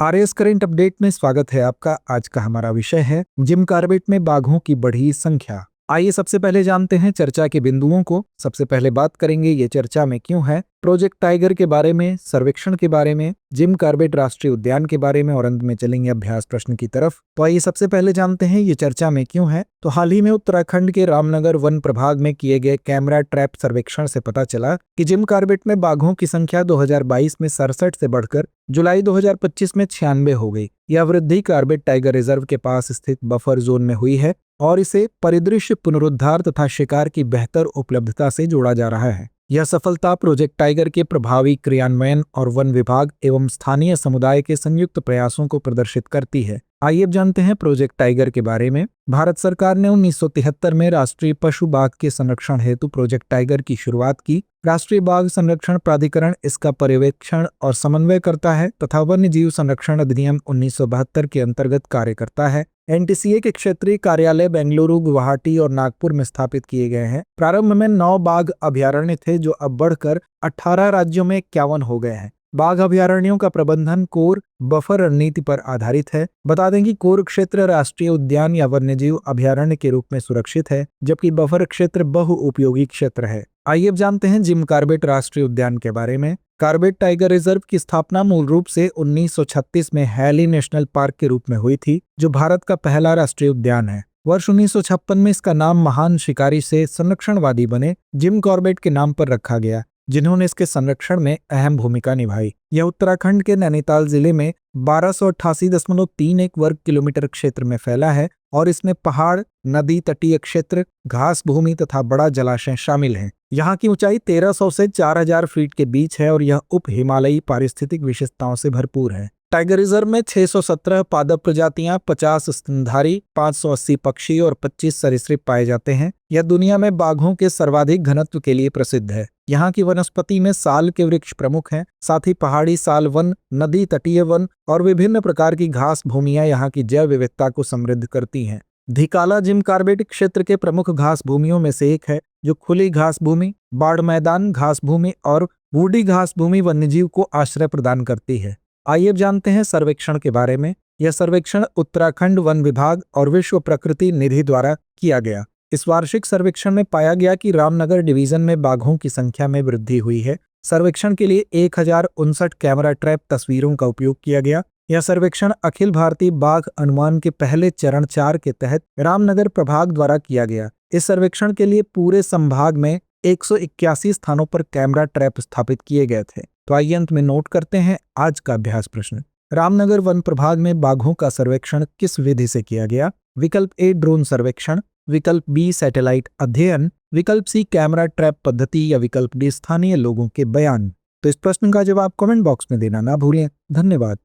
RS current update में स्वागत है आपका। आज का हमारा विषय है जिम कॉर्बेट में बाघों की बढ़ी संख्या। आइए सबसे पहले जानते हैं चर्चा के बिंदुओं को। सबसे पहले बात करेंगे ये चर्चा में क्यों है, प्रोजेक्ट टाइगर के बारे में, सर्वेक्षण के बारे में, जिम कॉर्बेट राष्ट्रीय उद्यान के बारे में और अंत में चलेंगे अभ्यास प्रश्न की तरफ। तो आइए सबसे पहले जानते हैं ये चर्चा में क्यों है। तो हाल ही में उत्तराखंड के रामनगर वन प्रभाग में किए गए कैमरा ट्रैप सर्वेक्षण से पता चला कि जिम कॉर्बेट में बाघों की संख्या 2022 में 67 से बढ़कर जुलाई 2025 में 96 हो गई। यह वृद्धि कॉर्बेट टाइगर रिजर्व के पास स्थित बफर जोन में हुई है और इसे परिदृश्य पुनरुद्धार तथा शिकार की बेहतर उपलब्धता से जोड़ा जा रहा है। यह सफलता प्रोजेक्ट टाइगर के प्रभावी क्रियान्वयन और वन विभाग एवं स्थानीय समुदाय के संयुक्त प्रयासों को प्रदर्शित करती है। आइए अब जानते हैं प्रोजेक्ट टाइगर के बारे में। भारत सरकार ने 1973 में राष्ट्रीय पशु बाघ के संरक्षण हेतु प्रोजेक्ट टाइगर की शुरुआत की। राष्ट्रीय बाघ संरक्षण प्राधिकरण इसका पर्यवेक्षण और समन्वय करता है तथा वन्य जीव संरक्षण अधिनियम 1972 के अंतर्गत कार्य करता है। एनटीसीए के क्षेत्रीय कार्यालय बेंगलुरु, गुवाहाटी और नागपुर में स्थापित किए गए हैं। प्रारंभ में 9 बाघ अभयारण्य थे जो अब बढ़कर 18 राज्यों में 51 हो गए हैं। बाघ अभयारण्यों का प्रबंधन कोर बफर रणनीति पर आधारित है। बता दें कि कोर क्षेत्र राष्ट्रीय उद्यान या वन्यजीव अभयारण्य के रूप में सुरक्षित है, जबकि बफर क्षेत्र बहुउपयोगी क्षेत्र है। आइए अब जानते हैं जिम कॉर्बेट राष्ट्रीय उद्यान के बारे में। कॉर्बेट टाइगर रिजर्व की स्थापना मूल रूप से 1936 में हैली नेशनल पार्क के रूप में हुई थी, जो भारत का पहला राष्ट्रीय उद्यान है। वर्ष 1956 में इसका नाम महान शिकारी से संरक्षणवादी बने जिम कॉर्बेट के नाम पर रखा गया, जिन्होंने इसके संरक्षण में अहम भूमिका निभाई। यह उत्तराखंड के नैनीताल जिले में 1288.31 वर्ग किलोमीटर क्षेत्र में फैला है और इसमें पहाड़, नदी तटीय क्षेत्र, घास भूमि तथा बड़ा जलाशय शामिल हैं। यहाँ की ऊंचाई 1300 से 4000 फीट के बीच है और यह उप हिमालयी पारिस्थितिक विशेषताओं से भरपूर है। टाइगर रिजर्व में 617 पादप प्रजातियां, 50 स्तनधारी, 580 पक्षी और 25 सरीसृप पाए जाते हैं। यह दुनिया में बाघों के सर्वाधिक घनत्व के लिए प्रसिद्ध है। यहाँ की वनस्पति में साल के वृक्ष प्रमुख हैं। साथ ही पहाड़ी साल वन, नदी तटीय वन और विभिन्न प्रकार की घास भूमियां यहाँ की जैव विविधता को समृद्ध करती हैं। धिकाला जिम कॉर्बेट क्षेत्र के प्रमुख घास भूमियों में से एक है, जो खुली घास भूमि, बाढ़ मैदान घास भूमि और वुडी घास भूमि वन्यजीव को आश्रय प्रदान करती है। आइए अब जानते हैं सर्वेक्षण के बारे में। यह सर्वेक्षण उत्तराखंड वन विभाग और विश्व प्रकृति निधि द्वारा किया गया। इस वार्षिक सर्वेक्षण में पाया गया कि रामनगर डिवीजन में बाघों की संख्या में वृद्धि हुई है। सर्वेक्षण के लिए 1059 कैमरा ट्रैप तस्वीरों का उपयोग किया गया। यह सर्वेक्षण अखिल भारतीय बाघ अनुमान के पहले चरण 4 के तहत रामनगर प्रभाग द्वारा किया गया। इस सर्वेक्षण के लिए पूरे संभाग में 181 स्थानों पर कैमरा ट्रैप स्थापित किए गए थे। तो आइए अंत में नोट करते हैं आज का अभ्यास प्रश्न। रामनगर वन प्रभाग में बाघों का सर्वेक्षण किस विधि से किया गया? विकल्प ए ड्रोन सर्वेक्षण, विकल्प बी सैटेलाइट अध्ययन, विकल्प सी कैमरा ट्रैप पद्धति या विकल्प डी स्थानीय लोगों के बयान। तो इस प्रश्न का जवाब कमेंट बॉक्स में देना ना भूलें। धन्यवाद।